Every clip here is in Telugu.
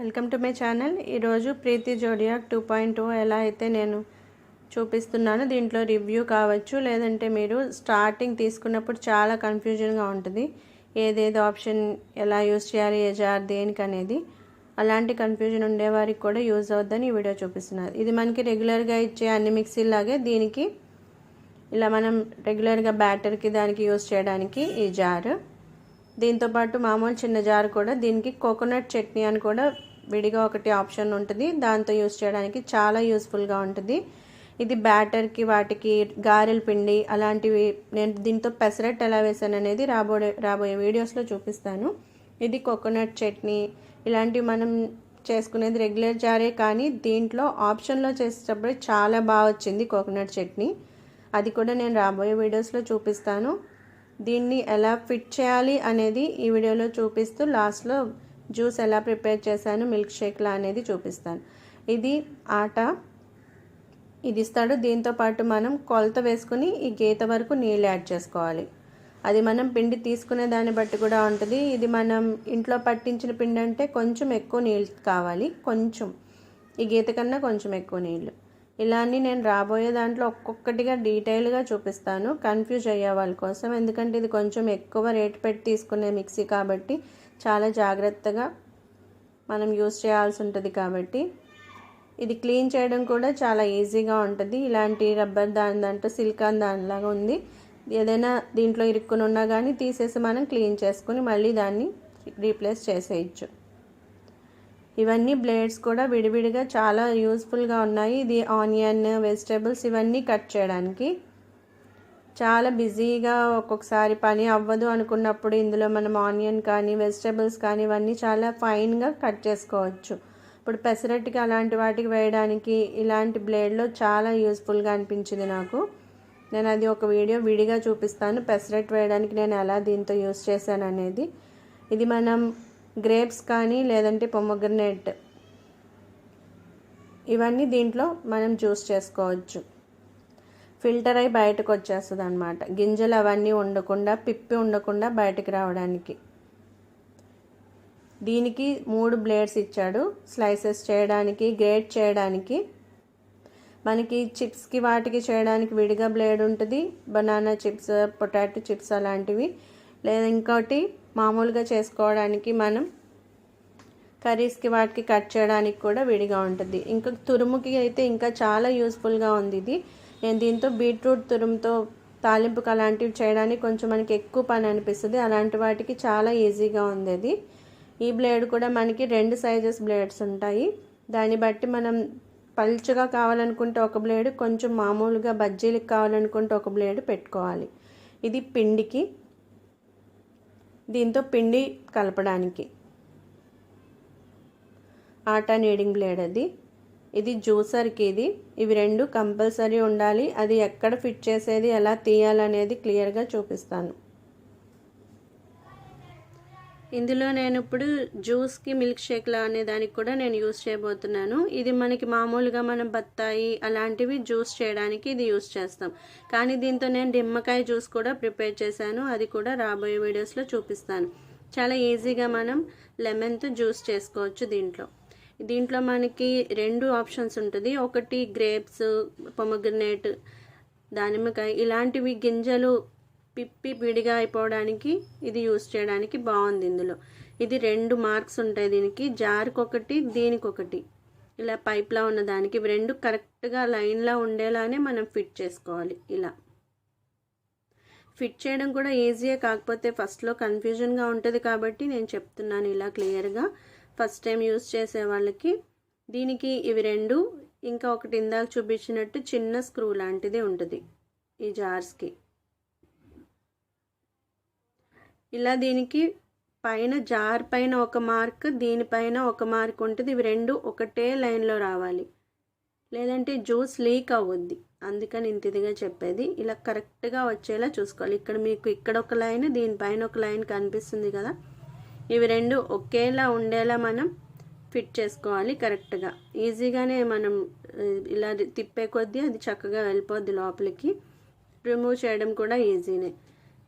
Welcome to my channel. ఈరోజు ప్రీతి జోడియాక్ 2.0 ఎలా అయితే నేను చూపిస్తున్నాను. దీంట్లో రివ్యూ కావచ్చు, లేదంటే మీరు స్టార్టింగ్ తీసుకున్నప్పుడు చాలా కన్ఫ్యూజన్గా ఉంటుంది. ఏదేదో ఆప్షన్ ఎలా యూజ్ చేయాలి, ఏ జార్ దేనికి అనేది. అలాంటి కన్ఫ్యూజన్ ఉండేవారికి కూడా యూజ్ అవుద్దని ఈ వీడియో చూపిస్తున్నారు. ఇది మనకి రెగ్యులర్గా ఇచ్చే అన్ని మిక్సీలాగే దీనికి ఇలా మనం రెగ్యులర్గా బ్యాటర్కి దానికి యూజ్ చేయడానికి ఈ జార్. దీంతోపాటు మామూలు చిన్న జార్ కూడా దీనికి కోకోనట్ చట్నీ అని కూడా విడిగా ఒకటి ఆప్షన్ ఉంటుంది. దాంతో యూజ్ చేయడానికి చాలా యూస్ఫుల్గా ఉంటుంది. ఇది బ్యాటర్కి వాటికి గారెల పిండి అలాంటివి నేను దీంతో పెసరట్టు ఎలా వేసాను అనేది రాబోయే వీడియోస్లో చూపిస్తాను. ఇది కోకోనట్ చట్నీ ఇలాంటివి మనం చేసుకునేది రెగ్యులర్ జారే, కానీ దీంట్లో ఆప్షన్లో చేసేటప్పుడు చాలా బాగా వచ్చింది కోకోనట్ చట్నీ. అది కూడా నేను రాబోయే వీడియోస్లో చూపిస్తాను. దీన్ని ఎలా ఫిట్ చేయాలి అనేది ఈ వీడియోలో చూపిస్తూ లాస్ట్లో జ్యూస్ ఎలా ప్రిపేర్ చేశాను మిల్క్ షేక్లా అనేది చూపిస్తాను. ఇది ఆట ఇది ఇస్తాడు. దీంతోపాటు మనం కొలత వేసుకుని ఈ గీత వరకు నీళ్ళు యాడ్ చేసుకోవాలి. అది మనం పిండి తీసుకునే దాన్ని బట్టి కూడా ఉంటుంది. ఇది మనం ఇంట్లో పట్టించిన పిండి అంటే కొంచెం ఎక్కువ నీళ్ళు కావాలి, కొంచెం ఈ గీత కన్నా కొంచెం ఎక్కువ నీళ్ళు. ఇలానే నేను రాబోయే దాంట్లో ఒక్కొక్కటిగా డీటెయిల్గా చూపిస్తాను, కన్ఫ్యూజ్ అయ్యే వాళ్ళ కోసం. ఎందుకంటే ఇది కొంచెం ఎక్కువ రేట్ పెట్టి తీసుకునే మిక్సీ కాబట్టి చాలా జాగ్రత్తగా మనం యూజ్ చేయాల్సి ఉంటుంది. కాబట్టి ఇది క్లీన్ చేయడం కూడా చాలా ఈజీగా ఉంటుంది. ఇలాంటి రబ్బర్ దాంట్లో సిలికాన్ దానిలాగా ఉంది. ఏదైనా దీంట్లో ఇరుక్కుని ఉన్నా కానీ తీసేసి మనం క్లీన్ చేసుకుని మళ్ళీ దాన్ని రీప్లేస్ చేసేయచ్చు. ఇవన్నీ బ్లేడ్స్ కూడా విడివిడిగా చాలా యూస్ఫుల్గా ఉన్నాయి. ఇది ఆనియన్, వెజిటేబుల్స్ ఇవన్నీ కట్ చేయడానికి. చాలా బిజీగా ఒక్కొక్కసారి పని అవ్వదు అనుకున్నప్పుడు ఇందులో మనం ఆనియన్ కానీ వెజిటేబుల్స్ కానీ ఇవన్నీ చాలా ఫైన్గా కట్ చేసుకోవచ్చు. ఇప్పుడు పెసరట్టుకి అలాంటి వాటికి వేయడానికి ఇలాంటి బ్లేడ్లో చాలా యూస్ఫుల్గా అనిపించింది నాకు. నేను అది ఒక వీడియో విడిగా చూపిస్తాను, పెసరట్టు వేయడానికి నేను ఎలా దీంతో యూస్ చేశాను అనేది. ఇది మనం గ్రేప్స్ కానీ లేదంటే పొమోగ్రనేట్ ఇవన్నీ దీంట్లో మనం జ్యూస్ చేసుకోవచ్చు. ఫిల్టర్ అయి బయటకు వచ్చేస్తుంది అన్నమాట. గింజలు అవన్నీ ఉండకుండా, పిప్పి ఉండకుండా బయటకు రావడానికి. దీనికి 3 బ్లేడ్స్ ఇచ్చాడు, స్లైసెస్ చేయడానికి, గ్రేట్ చేయడానికి. మనకి చిప్స్కి వాటికి చేయడానికి విడిగా బ్లేడ్ ఉంటుంది, బనానా చిప్స్, పొటాటో చిప్స్ అలాంటివి. లేదా ఇంకోటి మామూలుగా చేసుకోవడానికి మనం కర్రీస్కి వాటికి కట్ చేయడానికి కూడా విడిగా ఉంటుంది. ఇంకా తురుముకి అయితే ఇంకా చాలా యూస్ఫుల్గా ఉంది ఇది. నేను దీంతో బీట్రూట్ తురుముతో తాలింపుకి అలాంటివి చేయడానికి కొంచెం మనకి ఎక్కువ పని అనిపిస్తుంది. అలాంటి వాటికి చాలా ఈజీగా ఉంది అది. ఈ బ్లేడ్ కూడా మనకి 2 సైజెస్ బ్లేడ్స్ ఉంటాయి. దాన్ని బట్టి మనం పల్చగా కావాలనుకుంటే ఒక బ్లేడ్, కొంచెం మామూలుగా బజ్జీలకు కావాలనుకుంటే ఒక బ్లేడ్ పెట్టుకోవాలి. ఇది పిండికి, దీంతో పిండి కలపడానికి ఆటా నీడింగ్ బ్లేడ్ అది. ఇది జ్యూసర్కి ఇది. ఇవి 2 కంపల్సరీ ఉండాలి. అది ఎక్కడ ఫిట్ చేసేది, ఎలా తీయాలనేది క్లియర్గా చూపిస్తాను. ఇందులో నేను ఇప్పుడు జ్యూస్కి మిల్క్ షేక్లా అనే దానికి కూడా నేను యూస్ చేయబోతున్నాను. ఇది మనకి మామూలుగా మనం బత్తాయి అలాంటివి జ్యూస్ చేయడానికి ఇది యూస్ చేస్తాం. కానీ దీంతో నేను నిమ్మకాయ జ్యూస్ కూడా ప్రిపేర్ చేశాను, అది కూడా రాబోయే వీడియోస్లో చూపిస్తాను. చాలా ఈజీగా మనం లెమన్తో జ్యూస్ చేసుకోవచ్చు. దీంట్లో మనకి 2 ఆప్షన్స్ ఉంటుంది. ఒకటి గ్రేప్స్, పొమోగ్రనేట్, దానిమ్మకాయ ఇలాంటివి గింజలు పిప్పి విడిగా అయిపోవడానికి ఇది యూస్ చేయడానికి బాగుంది. ఇందులో ఇది 2 మార్క్స్ ఉంటాయి దీనికి, జార్కి ఒకటి, దీనికి ఒకటి. ఇలా పైప్లా ఉన్న దానికి ఇవి 2 కరెక్ట్గా లైన్లా ఉండేలానే మనం ఫిట్ చేసుకోవాలి. ఇలా ఫిట్ చేయడం కూడా ఈజీయే, కాకపోతే ఫస్ట్లో కన్ఫ్యూజన్గా ఉంటుంది కాబట్టి నేను చెప్తున్నాను ఇలా క్లియర్గా. ఫస్ట్ టైం యూస్ చేసే వాళ్ళకి. దీనికి ఇవి 2, ఇంకా ఒకటి ఇందాక చూపించినట్టు చిన్న స్క్రూ లాంటిది ఉంటుంది ఈ జార్స్కి. ఇలా దీనికి పైన జార్ పైన ఒక మార్క్, దీనిపైన ఒక మార్క్ ఉంటుంది. ఇవి 2 ఒకటే లైన్లో రావాలి, లేదంటే జ్యూస్ లీక్ అవ్వద్ది. అందుకని ఇంత ఇదిగా చెప్పేది. ఇలా కరెక్ట్గా వచ్చేలా చూసుకోవాలి. ఇక్కడ మీకు ఇక్కడ ఒక లైన్, దీనిపైన ఒక లైన్ కనిపిస్తుంది కదా. ఇవి 2 ఒకేలా ఉండేలా మనం ఫిట్ చేసుకోవాలి కరెక్ట్గా. ఈజీగానే మనం ఇలా తిప్పే కొద్దీ అది చక్కగా వెళ్ళిపోద్ది లోపలికి. రిమూవ్ చేయడం కూడా ఈజీనే.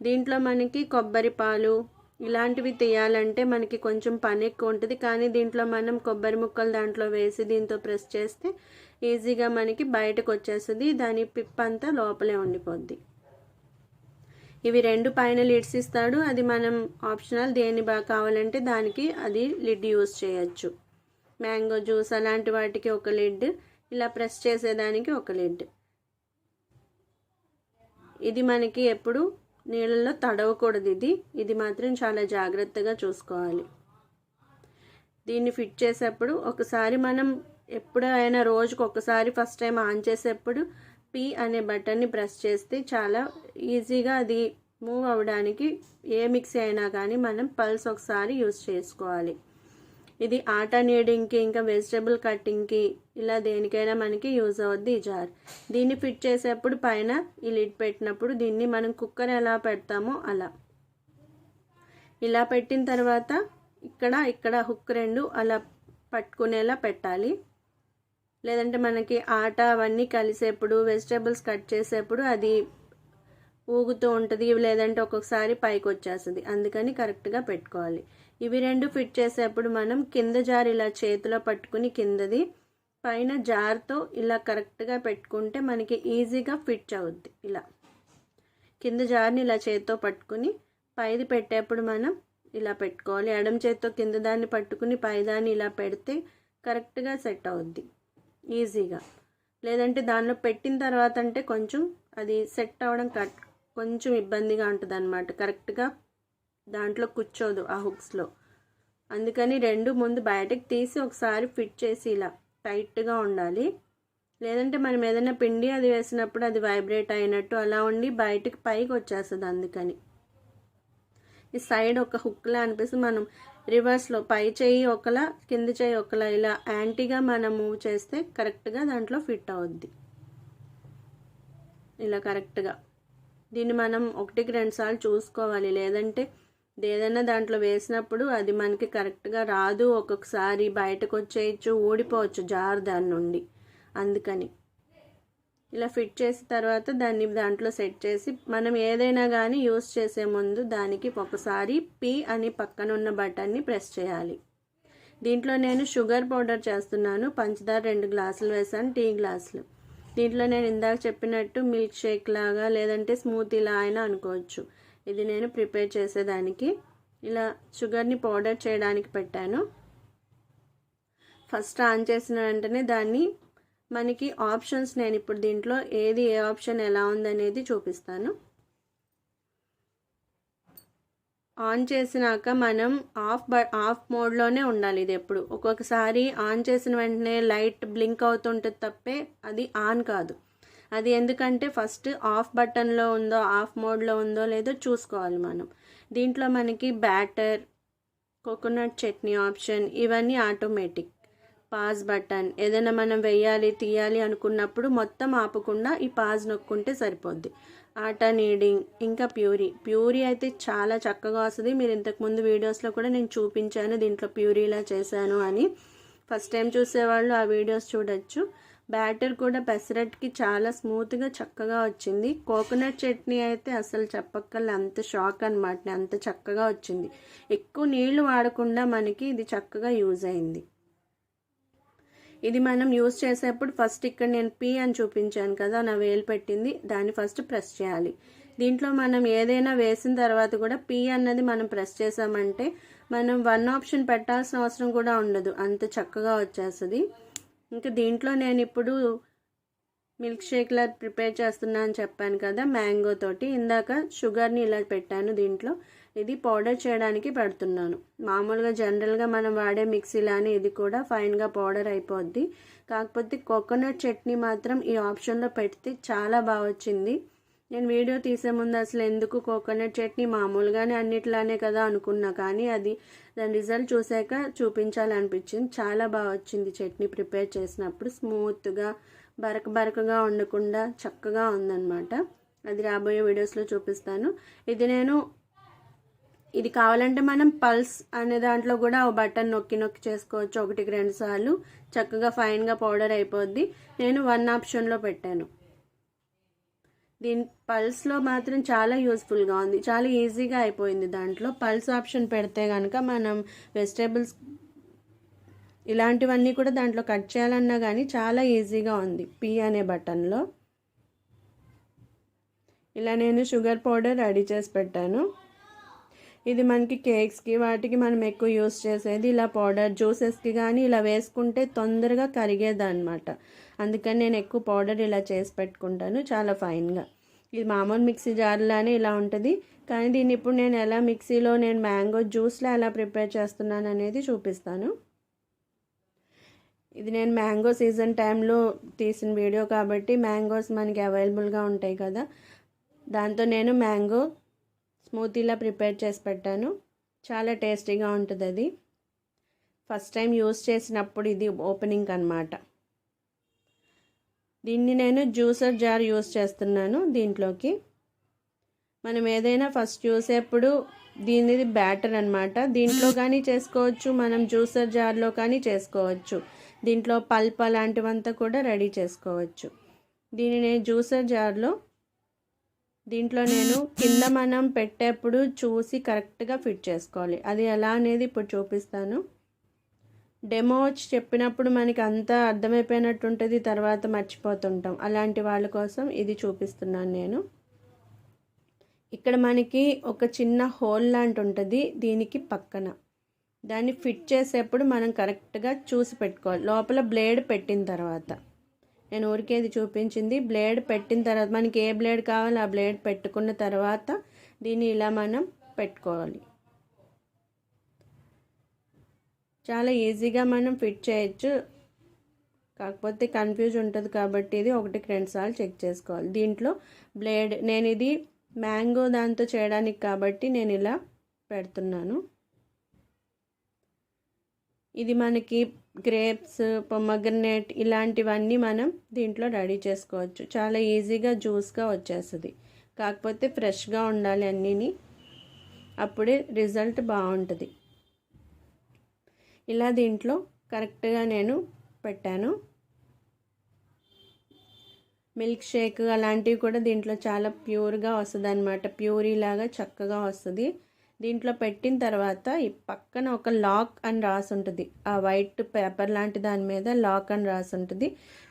దీంట్లో మనకి కొబ్బరి పాలు, ఇలాంటివి తీయాలంటే మనకి కొంచెం పని ఎక్కువ ఉంటుంది, కానీ దీంట్లో మనం కొబ్బరి ముక్కలు దాంట్లో వేసి దీంతో ప్రెస్ చేస్తే ఈజీగా మనకి బయటకు వచ్చేస్తుంది. దాని పిప్ అంతా లోపలే ఉండిపోద్ది. ఇవి 2 పైన లిడ్స్ ఇస్తాడు, అది మనం ఆప్షనల్, దేని బాగా కావాలంటే దానికి అది లిడ్ యూస్ చేయొచ్చు. మ్యాంగో జ్యూస్ అలాంటి వాటికి ఒక లిడ్, ఇలా ప్రెస్ చేసేదానికి ఒక లిడ్. ఇది మనకి ఎప్పుడు నీళ్ళల్లో తడవకూడదు, ఇది మాత్రం చాలా జాగ్రత్తగా చూసుకోవాలి. దీన్ని ఫిట్ చేసేప్పుడు ఒకసారి మనం ఎప్పుడైనా రోజుకు ఒకసారి ఫస్ట్ టైం ఆన్ చేసేప్పుడు పి అనే బటన్ని ప్రెస్ చేస్తే చాలా ఈజీగా అది మూవ్ అవ్వడానికి ఏ మిక్సీ అయినా కానీ మనం పల్స్ ఒకసారి యూజ్ చేసుకోవాలి. ఇది ఆటా నీడింగ్కి ఇంకా వెజిటబుల్ కట్టింగ్కి ఇలా దేనికైనా మనకి యూజ్ అవుద్ది ఈ జార్. దీన్ని ఫిట్ చేసేప్పుడు పైన ఈ లిడ్ పెట్టినప్పుడు దీన్ని మనం కుక్కర్ ఎలా పెడతామో అలా ఇలా పెట్టిన తర్వాత ఇక్కడ హుక్ 2 అలా పట్టుకునేలా పెట్టాలి. లేదంటే మనకి ఆటా అవన్నీ కలిసేప్పుడు వెజిటబుల్స్ కట్ చేసేప్పుడు అది ఊగుతూ ఉంటుంది, లేదంటే ఒక్కొక్కసారి పైకి వచ్చేస్తుంది. అందుకని కరెక్ట్గా పెట్టుకోవాలి. ఇవి 2 ఫిట్ చేసేప్పుడు మనం కింద జార్ ఇలా చేతిలో పట్టుకుని కిందది పైన జార్తో ఇలా కరెక్ట్గా పెట్టుకుంటే మనకి ఈజీగా ఫిట్ అవుద్ది. ఇలా కింద జార్ని ఇలా చేతితో పట్టుకుని పైది పెట్టేప్పుడు మనం ఇలా పెట్టుకోవాలి. ఎడమ చేతితో కింద దాన్ని పట్టుకుని పైదాన్ని ఇలా పెడితే కరెక్ట్గా సెట్ అవుద్ది ఈజీగా. లేదంటే దానిలో పెట్టిన తర్వాత అంటే కొంచెం అది సెట్ అవ్వడం కొంచెం ఇబ్బందిగా ఉంటుంది అన్నమాట, కరెక్ట్గా దాంట్లో కూర్చోదు ఆ హుక్స్లో. అందుకని 2 ముందు బయటకు తీసి ఒకసారి ఫిట్ చేసి ఇలా టైట్గా ఉండాలి. లేదంటే మనం ఏదైనా పిండి అది వేసినప్పుడు అది వైబ్రేట్ అయినట్టు అలా ఉండి బయటకు పైకి వచ్చేస్తుంది. అందుకని ఈ సైడ్ ఒక హుక్లా అనిపిస్తుంది, మనం రివర్స్లో పై చేయి ఒకలా కింద చేయి ఒకలా ఇలా యాంటీగా మనం మూవ్ చేస్తే కరెక్ట్గా దాంట్లో ఫిట్ అవుద్ది. ఇలా కరెక్ట్గా దీన్ని మనం 1కి 2 సార్లు చూసుకోవాలి. లేదంటే ఏదైనా దాంట్లో వేసినప్పుడు అది మనకి కరెక్ట్గా రాదు, ఒక్కొక్కసారి బయటకు వచ్చేయచ్చు, ఊడిపోవచ్చు జార్ దాని నుండి. అందుకని ఇలా ఫిట్ చేసిన తర్వాత దాన్ని దాంట్లో సెట్ చేసి మనం ఏదైనా కానీ యూస్ చేసే ముందు దానికి ఒకసారి పి అని పక్కన ఉన్న బటన్ని ప్రెస్ చేయాలి. దీంట్లో నేను షుగర్ పౌడర్ చేస్తున్నాను. పంచదార 2 గ్లాసులు వేసాను, టీ గ్లాసులు. దీంట్లో నేను ఇందాక చెప్పినట్టు మిల్క్ షేక్ లాగా లేదంటే స్మూతీలా అయినా అనుకోవచ్చు. ఇది నేను ప్రిపేర్ చేసేదానికి ఇలా షుగర్ని పౌడర్ చేయడానికి పెట్టాను. ఫస్ట్ ఆన్ చేసిన వెంటనే దాన్ని మనకి ఆప్షన్స్ నేను ఇప్పుడు దీంట్లో ఏ ఆప్షన్ ఎలా ఉందనేది చూపిస్తాను. ఆన్ చేసినాక మనం ఆఫ్ మోడ్లోనే ఉండాలి. ఇది ఎప్పుడు ఒక్కొక్కసారి ఆన్ చేసిన వెంటనే లైట్ బ్లింక్ అవుతుంటుంది తప్పే అది ఆన్ కాదు. అది ఎందుకంటే ఫస్ట్ ఆఫ్ బటన్లో ఉందో ఆఫ్ మోడ్లో ఉందో లేదో చూసుకోవాలి మనం. దీంట్లో మనకి బ్యాటర్, కోకోనట్ చట్నీ ఆప్షన్ ఇవన్నీ ఆటోమేటిక్. పాజ్ బటన్ ఏదైనా మనం వేయాలి తీయాలి అనుకున్నప్పుడు మొత్తం ఆపకుండా ఈ పాజ్ నొక్కుంటే సరిపోద్ది. ఆటా నీడింగ్ ఇంకా ప్యూరీ అయితే చాలా చక్కగా వస్తుంది. మీరు ఇంతకుముందు వీడియోస్లో కూడా నేను చూపించాను దీంట్లో ప్యూరీలా చేశాను అని. ఫస్ట్ టైం చూసేవాళ్ళు ఆ వీడియోస్ చూడొచ్చు. బ్యాటర్ కూడా పెసరట్కి చాలా స్మూత్గా చక్కగా వచ్చింది. కోకోనట్ చట్నీ అయితే అసలు చెప్పక్కర్లే, అంత షాక్ అనమాట, అంత చక్కగా వచ్చింది. ఎక్కువ నీళ్లు వాడకుండా మనకి ఇది చక్కగా యూజ్ అయింది. ఇది మనం యూజ్ చేసేప్పుడు ఫస్ట్ ఇక్కడ నేను పి అని చూపించాను కదా, నా వేలు పెట్టింది, దాన్ని ఫస్ట్ ప్రెస్ చేయాలి. దీంట్లో మనం ఏదైనా వేసిన తర్వాత కూడా పి అన్నది మనం ప్రెస్ చేసామంటే మనం 1 ఆప్షన్ పెట్టాల్సిన అవసరం కూడా ఉండదు, అంత చక్కగా వచ్చేస్తుంది. ఇంకా దీంట్లో నేను ఇప్పుడు మిల్క్ షేక్లా ప్రిపేర్ చేస్తున్నా అని చెప్పాను కదా మ్యాంగో తోటి. ఇందాక షుగర్ని ఇలా పెట్టాను దీంట్లో, ఇది పౌడర్ చేయడానికి పెడుతున్నాను. మామూలుగా జనరల్గా మనం వాడే మిక్సీలానే ఇది కూడా ఫైన్గా పౌడర్ అయిపోద్ది. కాకపోతే కోకోనట్ చట్నీ మాత్రం ఈ ఆప్షన్లో పెడితే చాలా బాగా వచ్చింది. నేను వీడియో తీసే ముందు అసలు ఎందుకు కోకోనట్ చట్నీ మామూలుగానే అన్నిట్లానే కదా అనుకున్నా, కానీ అది దాని రిజల్ట్ చూసాక చూపించాలనిపించింది. చాలా బాగా వచ్చింది చట్నీ ప్రిపేర్ చేసినప్పుడు, స్మూత్గా బరకగా ఉండకుండా చక్కగా ఉందన్నమాట. అది రాబోయే వీడియోస్లో చూపిస్తాను. ఇది కావాలంటే మనం పల్స్ అనే దాంట్లో కూడా ఓ బటన్ నొక్కి చేసుకోవచ్చు. 1కి 2 సార్లు చక్కగా ఫైన్గా పౌడర్ అయిపోద్ది. నేను 1 ఆప్షన్లో పెట్టాను. దీని పల్స్లో మాత్రం చాలా యూస్ఫుల్గా ఉంది, చాలా ఈజీగా అయిపోయింది. దాంట్లో పల్స్ ఆప్షన్ పెడితే కనుక మనం వెజిటేబుల్స్ ఇలాంటివన్నీ కూడా దాంట్లో కట్ చేయాలన్నా కానీ చాలా ఈజీగా ఉంది పీ అనే బటన్లో. ఇలా నేను షుగర్ పౌడర్ రెడీ చేసి పెట్టాను. ఇది మనకి కేక్స్కి వాటికి మనం ఎక్కువ యూస్ చేసేది. ఇలా పౌడర్ జ్యూసెస్కి కానీ ఇలా వేసుకుంటే తొందరగా కరిగేది అనమాట. అందుకని నేను ఎక్కువ పౌడర్ ఇలా చేసి పెట్టుకుంటాను చాలా ఫైన్గా. ఇది మామూలు మిక్సీ జార్లానే ఇలా ఉంటుంది, కానీ దీన్ని ఇప్పుడు నేను ఎలా మిక్సీలో నేను మ్యాంగో జ్యూస్లో ఎలా ప్రిపేర్ చేస్తున్నాను అనేది చూపిస్తాను. ఇది నేను మ్యాంగో సీజన్ టైంలో తీసిన వీడియో కాబట్టి మ్యాంగోస్ మనకి అవైలబుల్గా ఉంటాయి కదా, దాంతో నేను మ్యాంగో స్మూతీలా ప్రిపేర్ చేసి పెట్టాను. చాలా టేస్టీగా ఉంటుంది. అది ఫస్ట్ టైం యూస్ చేసినప్పుడు ఇది ఓపెనింగ్ అన్నమాట. దీన్ని నేను జ్యూసర్ జార్ యూస్ చేస్తున్నాను. దీంట్లోకి మనం ఏదైనా ఫస్ట్ చూసేప్పుడు దీనిది బ్యాటర్ అన్నమాట. దీంట్లో కానీ చేసుకోవచ్చు, మనం జ్యూసర్ జార్లో కానీ చేసుకోవచ్చు. దీంట్లో పల్ప్ అలాంటివంతా కూడా రెడీ చేసుకోవచ్చు. దీన్ని నేను జ్యూసర్ జార్లో దీంట్లో నేను కింద మనం పెట్టేప్పుడు చూసి కరెక్ట్గా ఫిట్ చేసుకోవాలి. అది ఎలా అనేది ఇప్పుడు చూపిస్తాను. డెమో వచ్చి చెప్పినప్పుడు మనకి అంతా అర్థమైపోయినట్టు ఉంటుంది, తర్వాత మర్చిపోతుంటాం. అలాంటి వాళ్ళ కోసం ఇది చూపిస్తున్నాను నేను. ఇక్కడ మనకి ఒక చిన్న హోల్ లాంటి ఉంటుంది దీనికి పక్కన. దాన్ని ఫిట్ చేసేప్పుడు మనం కరెక్ట్గా చూసి పెట్టుకోవాలి. లోపల బ్లేడ్ పెట్టిన తర్వాత నేను ఊరికే ఇది చూపించింది. బ్లేడ్ పెట్టిన తర్వాత మనకి ఏ బ్లేడ్ కావాలో ఆ బ్లేడ్ పెట్టుకున్న తర్వాత దీన్ని ఇలా మనం పెట్టుకోవాలి. చాలా ఈజీగా మనం ఫిట్ చేయొచ్చు, కాకపోతే కన్ఫ్యూజ్ ఉంటుంది కాబట్టి ఇది 1-2 సార్లు చెక్ చేసుకోవాలి. దీంట్లో బ్లేడ్ నేను ఇది మ్యాంగో దాంతో చేయడానికి కాబట్టి నేను ఇలా పెడుతున్నాను. ఇది మనకి గ్రేప్స్, పొమగ్రనేట్ ఇలాంటివన్నీ మనం దీంట్లో రెడీ చేసుకోవచ్చు. చాలా ఈజీగా జ్యూస్గా వచ్చేస్తుంది, కాకపోతే ఫ్రెష్గా ఉండాలి అన్నీని, అప్పుడే రిజల్ట్ బాగుంటుంది. ఇలా దీంట్లో కరెక్ట్గా నేను పెట్టాను. మిల్క్ షేక్ అలాంటివి కూడా దీంట్లో చాలా ప్యూర్గా వస్తుంది అన్నమాట. ప్యూరీ లాగా చక్కగా వస్తుంది. దీంట్లో పెట్టిన తర్వాత ఈ పక్కన ఒక లాక్ అని రాసి ఉంటుంది, ఆ వైట్ పేపర్ లాంటి దాని మీద లాక్ అని రాసి ఉంటుంది.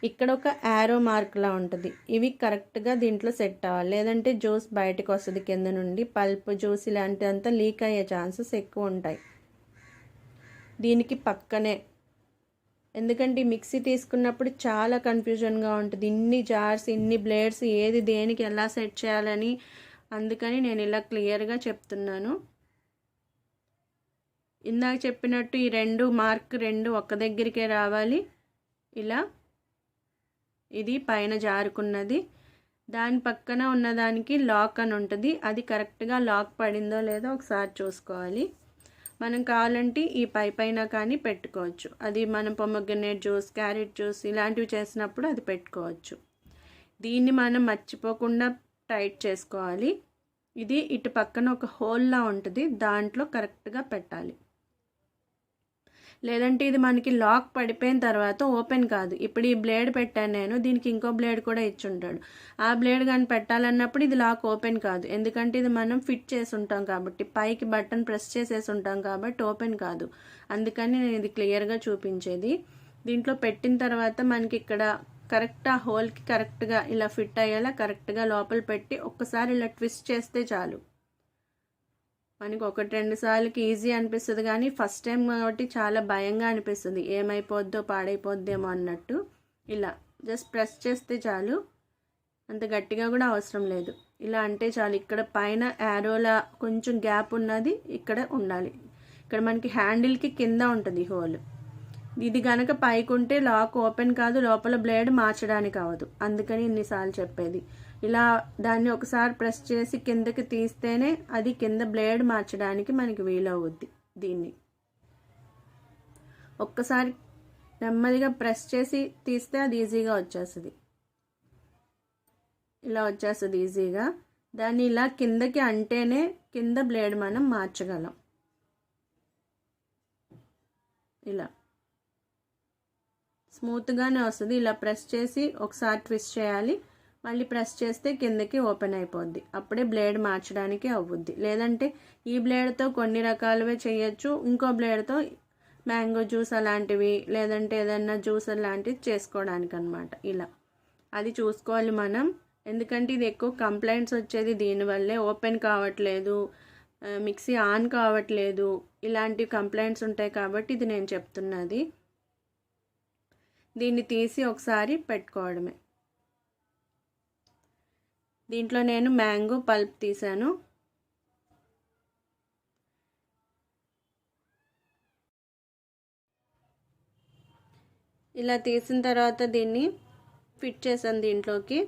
ఇక్కడ ఒక యారో మార్క్లా ఉంటుంది. ఇవి కరెక్ట్గా దీంట్లో సెట్ అవ్వాలి, లేదంటే జ్యూస్ బయటకు వస్తుంది కింద నుండి. పల్ప్ జ్యూస్ ఇలాంటిదంతా లీక్ అయ్యే ఛాన్సెస్ ఎక్కువ ఉంటాయి దీనికి పక్కనే. ఎందుకంటే మిక్సీ తీసుకున్నప్పుడు చాలా కన్ఫ్యూజన్గా ఉంటుంది, ఇన్ని జార్స్ ఇన్ని బ్లేడ్స్ ఏది దేనికి ఎలా సెట్ చేయాలని. అందుకని నేను ఇలా క్లియర్గా చెప్తున్నాను. ఇందాక చెప్పినట్టు ఈ మార్క్ రెండు ఒక్క దగ్గరికే రావాలి. ఇలా ఇది పైన జారుకున్నది, దాని పక్కన ఉన్నదానికి లాక్ అని ఉంటుంది. అది కరెక్ట్గా లాక్ పడిందో లేదో ఒకసారి చూసుకోవాలి. మనం కావాలంటే ఈ పైన కానీ పెట్టుకోవచ్చు. అది మనం పొమగ్రనేట్ జ్యూస్, క్యారెట్ జ్యూస్ ఇలాంటివి చేసినప్పుడు అది పెట్టుకోవచ్చు. దీన్ని మనం మర్చిపోకుండా టైట్ చేసుకోవాలి. ఇది ఇటు పక్కన ఒక హోల్లా ఉంటుంది, దాంట్లో కరెక్ట్గా పెట్టాలి. లేదంటే ఇది మనకి లాక్ పడిపోయిన తర్వాత ఓపెన్ కాదు. ఇప్పుడు ఈ బ్లేడ్ పెట్టాను నేను, దీనికి ఇంకో బ్లేడ్ కూడా ఇచ్చుంటాడు. ఆ బ్లేడ్ కానీ పెట్టాలన్నప్పుడు ఇది లాక్ ఓపెన్ కాదు, ఎందుకంటే ఇది మనం ఫిట్ చేసి ఉంటాం కాబట్టి, పైకి బటన్ ప్రెస్ చేసేసి ఉంటాం కాబట్టి ఓపెన్ కాదు. అందుకని నేను ఇది క్లియర్గా చూపించేది. దీంట్లో పెట్టిన తర్వాత మనకి ఇక్కడ కరెక్ట్ ఆ హోల్కి కరెక్ట్గా ఇలా ఫిట్ అయ్యేలా కరెక్ట్గా లోపల పెట్టి ఒక్కసారి ఇలా ట్విస్ట్ చేస్తే చాలు. మనకి 1-2 సార్లకి ఈజీ అనిపిస్తుంది, కానీ ఫస్ట్ టైం కాబట్టి చాలా భయంగా అనిపిస్తుంది, ఏమైపోద్దో పాడైపోద్దేమో అన్నట్టు. ఇలా జస్ట్ ప్రెస్ చేస్తే చాలు, అంత గట్టిగా కూడా అవసరం లేదు. ఇలా అంటే చాలు. ఇక్కడ పైన యారోలా కొంచెం గ్యాప్ ఉన్నది ఇక్కడ ఉండాలి. ఇక్కడ మనకి హ్యాండిల్కి కింద ఉంటుంది హోల్. ఇది కనుక పైకి ఉంటే లాక్ ఓపెన్ కాదు, లోపల బ్లేడ్ మార్చడానికి అవ్వదు. అందుకని ఇన్నిసార్లు చెప్పేది. ఇలా దాన్ని ఒకసారి ప్రెస్ చేసి కిందకి తీస్తేనే అది కింద బ్లేడ్ మార్చడానికి మనకి వీలవుద్ది. దీన్ని ఒక్కసారి నెమ్మదిగా ప్రెస్ చేసి తీస్తే అది ఈజీగా వచ్చేస్తుంది. ఇలా వచ్చేస్తుంది ఈజీగా. దాన్ని ఇలా కిందకి అంటేనే కింద బ్లేడ్ మనం మార్చగలం. ఇలా స్మూత్గానే వస్తుంది. ఇలా ప్రెస్ చేసి ఒకసారి ట్విస్ట్ చేయాలి, మళ్ళీ ప్రెస్ చేస్తే కిందకి ఓపెన్ అయిపోద్ది. అప్పుడే బ్లేడ్ మార్చడానికి అవ్వుద్ది. లేదంటే ఈ బ్లేడ్తో కొన్ని రకాలవే చేయొచ్చు, ఇంకో బ్లేడ్తో మ్యాంగో జ్యూస్ అలాంటివి, లేదంటే ఏదన్నా జ్యూస్ అలాంటివి చేసుకోవడానికి అనమాట. ఇలా అది చూసుకోవాలి మనం. ఎందుకంటే ఇది ఎక్కువ కంప్లైంట్స్ వచ్చేది దీనివల్లే. ఓపెన్ కావట్లేదు, మిక్సీ ఆన్ కావట్లేదు, ఇలాంటి కంప్లైంట్స్ ఉంటాయి కాబట్టి ఇది నేను చెప్తున్నది. దీన్ని తీసి ఒకసారి పెట్టుకోవడమే. దీంట్లో నేను మ్యాంగో పల్ప్ తీసాను. ఇలా తీసిన తర్వాత దీన్ని ఫిట్ చేశాను దీంట్లోకి.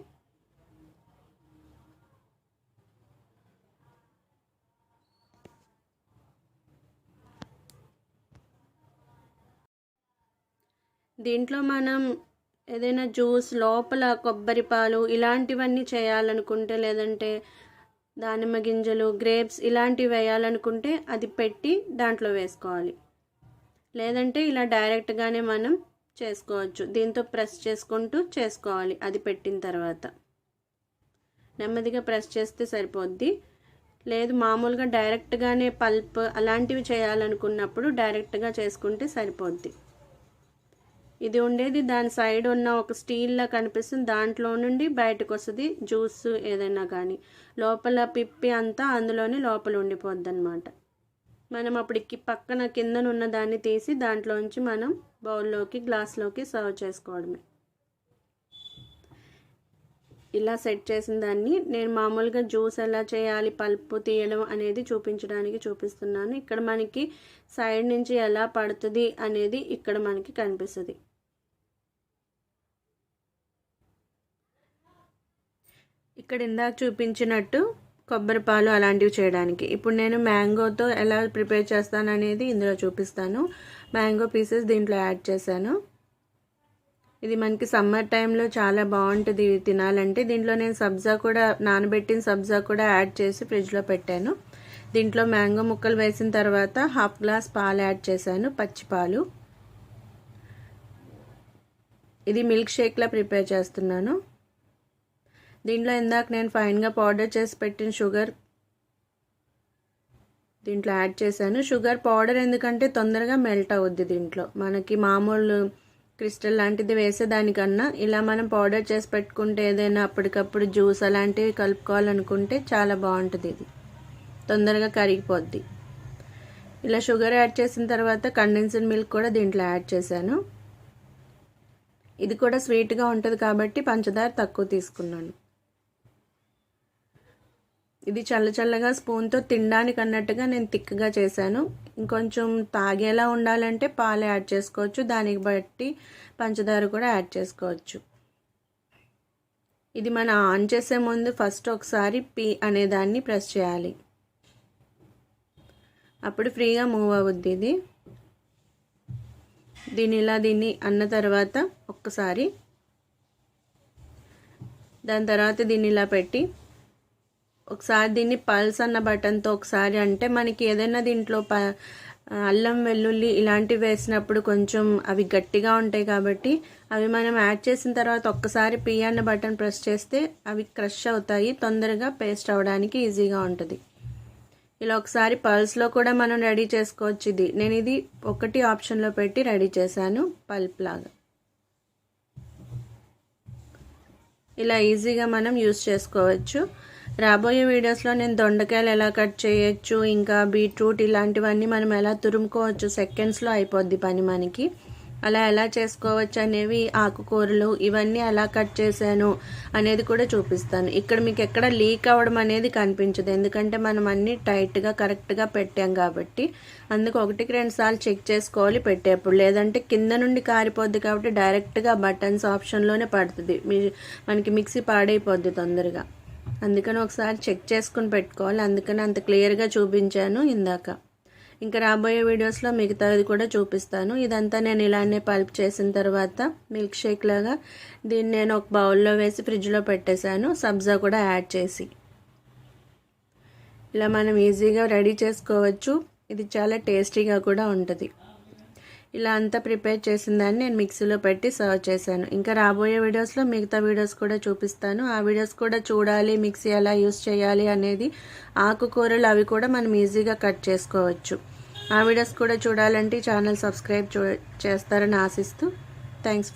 దీంట్లో మనం ఏదైనా జ్యూస్ లోపల కొబ్బరి పాలు ఇలాంటివన్నీ చేయాలనుకుంటే, లేదంటే దానిమ్మ గింజలు, గ్రేప్స్ ఇలాంటివి వేయాలనుకుంటే అది పెట్టి దాంట్లో వేసుకోవాలి. లేదంటే ఇలా డైరెక్ట్గానే మనం చేసుకోవచ్చు. దీంతో ప్రెస్ చేసుకుంటూ చేసుకోవాలి. అది పెట్టిన తర్వాత నెమ్మదిగా ప్రెస్ చేస్తే సరిపోద్ది. లేదు మామూలుగా డైరెక్ట్గానే పల్ప్ అలాంటివి చేయాలనుకున్నప్పుడు డైరెక్ట్గా చేసుకుంటే సరిపోద్ది. ఇది ఉండేది దాని సైడ్ ఉన్న ఒక స్టీల్లా కనిపిస్తుంది, దాంట్లో నుండి బయటకు వస్తుంది జ్యూస్ ఏదైనా కానీ. లోపల పిప్పి అంతా అందులోనే లోపల ఉండిపోద్ది అనమాట. మనం అప్పటికి పక్కన కిందన ఉన్న దాన్ని తీసి దాంట్లోంచి మనం బౌల్లోకి, గ్లాస్లోకి సర్వ్ చేసుకోవడమే. ఇలా సెట్ చేసిన దాన్ని నేను మామూలుగా జ్యూస్ ఎలా చేయాలి, పల్పు తీయడం అనేది చూపిస్తున్నాను. ఇక్కడ మనకి సైడ్ నుంచి ఎలా పడుతుంది అనేది ఇక్కడ మనకి కనిపిస్తుంది. ఇక్కడ ఇందాక చూపించినట్టు కొబ్బరి పాలు అలాంటివి చేయడానికి. ఇప్పుడు నేను మ్యాంగోతో ఎలా ప్రిపేర్ చేస్తాను అనేది ఇందులో చూపిస్తాను. మ్యాంగో పీసెస్ దీంట్లో యాడ్ చేశాను. ఇది మనకి సమ్మర్ టైంలో చాలా బాగుంటుంది తినాలంటే. దీంట్లో నేను సబ్జా కూడా, నానబెట్టిన సబ్జా కూడా యాడ్ చేసి ఫ్రిడ్జ్లో పెట్టాను. దీంట్లో మ్యాంగో ముక్కలు వేసిన తర్వాత 1/2 గ్లాస్ పాలు యాడ్ చేశాను, పచ్చి పాలు. ఇది మిల్క్ షేక్లా ప్రిపేర్ చేస్తున్నాను. దీంట్లో ఇందాక నేను ఫైన్గా పౌడర్ చేసి పెట్టిన షుగర్ దీంట్లో యాడ్ చేశాను. షుగర్ పౌడర్ ఎందుకంటే తొందరగా మెల్ట్ అవుద్ది. దీంట్లో మనకి మామూలు క్రిస్టల్ లాంటిది వేసేదానికన్నా ఇలా మనం పౌడర్ చేసి పెట్టుకుంటే ఏదైనా అప్పటికప్పుడు జ్యూస్ అలాంటివి కలుపుకోవాలనుకుంటే చాలా బాగుంటుంది. ఇది తొందరగా కరిగిపోద్ది. ఇలా షుగర్ యాడ్ చేసిన తర్వాత కండెన్స్డ్ మిల్క్ కూడా దీంట్లో యాడ్ చేశాను. ఇది కూడా స్వీట్గా ఉంటుంది కాబట్టి పంచదార తక్కువ తీసుకున్నాను. ఇది చల్లగా స్పూన్తో తినడానికి అన్నట్టుగా నేను థిక్గా చేశాను. ఇంకొంచెం తాగేలా ఉండాలంటే పాలు యాడ్ చేసుకోవచ్చు, దానికి బట్టి పంచదార కూడా యాడ్ చేసుకోవచ్చు. ఇది మనం ఆన్ చేసే ముందు ఫస్ట్ ఒకసారి పి అనే దాన్ని ప్రెస్ చేయాలి. అప్పుడు ఫ్రీగా మూవ్ అవుద్ది ఇది. దీన్ని అన్న తర్వాత ఒక్కసారి, దాని తర్వాత దీన్ని ఇలా పెట్టి ఒకసారి దీన్ని పల్స్ అన్న బటన్తో ఒకసారి అంటే మనకి ఏదైనా దీంట్లో అల్లం వెల్లుల్లి ఇలాంటివి వేసినప్పుడు కొంచెం అవి గట్టిగా ఉంటాయి కాబట్టి అవి మనం యాడ్ చేసిన తర్వాత ఒక్కసారి పి అన్న బటన్ ప్రెస్ చేస్తే అవి క్రష్ అవుతాయి, తొందరగా పేస్ట్ అవ్వడానికి ఈజీగా ఉంటుంది. ఇలా ఒకసారి పల్స్లో కూడా మనం రెడీ చేసుకోవచ్చు. నేను ఇది ఒకటి ఆప్షన్లో పెట్టి రెడీ చేశాను పల్ప్ లాగా. ఇలా ఈజీగా మనం యూస్ చేసుకోవచ్చు. రాబోయే వీడియోస్లో నేను దొండకాయలు ఎలా కట్ చేయొచ్చు, ఇంకా బీట్రూట్ ఇలాంటివన్నీ మనం ఎలా తురుముకోవచ్చు, సెకండ్స్లో అయిపోద్ది పని మనకి. అలా ఎలా చేసుకోవచ్చు అనేవి, ఆకుకూరలు ఇవన్నీ ఎలా కట్ చేశాను అనేది కూడా చూపిస్తాను. ఇక్కడ మీకు ఎక్కడ లీక్ అవ్వడం అనేది కనిపించదు, ఎందుకంటే మనం అన్నీ టైట్గా కరెక్ట్గా పెట్టాం కాబట్టి. అందుకు 1-2 సార్లు చెక్ చేసుకోవాలి పెట్టేప్పుడు, లేదంటే కింద నుండి కారిపోద్ది కాబట్టి డైరెక్ట్గా బటన్స్ ఆప్షన్లోనే పడుతుంది, మనకి మిక్సీ పాడైపోద్ది తొందరగా. అందుకని ఒకసారి చెక్ చేసుకుని పెట్టుకోవాలి. అందుకని అంత క్లియర్గా చూపించాను ఇందాక. ఇంకా రాబోయే వీడియోస్లో మిగతాది కూడా చూపిస్తాను. ఇదంతా నేను ఇలానే పల్ప్ చేసిన తర్వాత మిల్క్ షేక్ లాగా దీన్ని నేను ఒక బౌల్లో వేసి ఫ్రిడ్జ్లో పెట్టేశాను, సబ్జా కూడా యాడ్ చేసి. ఇలా మనం ఈజీగా రెడీ చేసుకోవచ్చు. ఇది చాలా టేస్టీగా కూడా ఉంటుంది. ఇలా అంతా ప్రిపేర్ చేసిందాన్ని నేను మిక్సీలో పెట్టి సర్వ్ చేశాను. ఇంకా రాబోయే వీడియోస్లో మిగతా వీడియోస్ కూడా చూపిస్తాను. ఆ వీడియోస్ కూడా చూడాలి, మిక్సీ ఎలా యూస్ చేయాలి అనేది, ఆకుకూరలు అవి కూడా మనం ఈజీగా కట్ చేసుకోవచ్చు. ఆ వీడియోస్ కూడా చూడాలంటే ఛానల్ సబ్స్క్రైబ్ చేస్తారని ఆశిస్తూ థ్యాంక్స్ ఫర్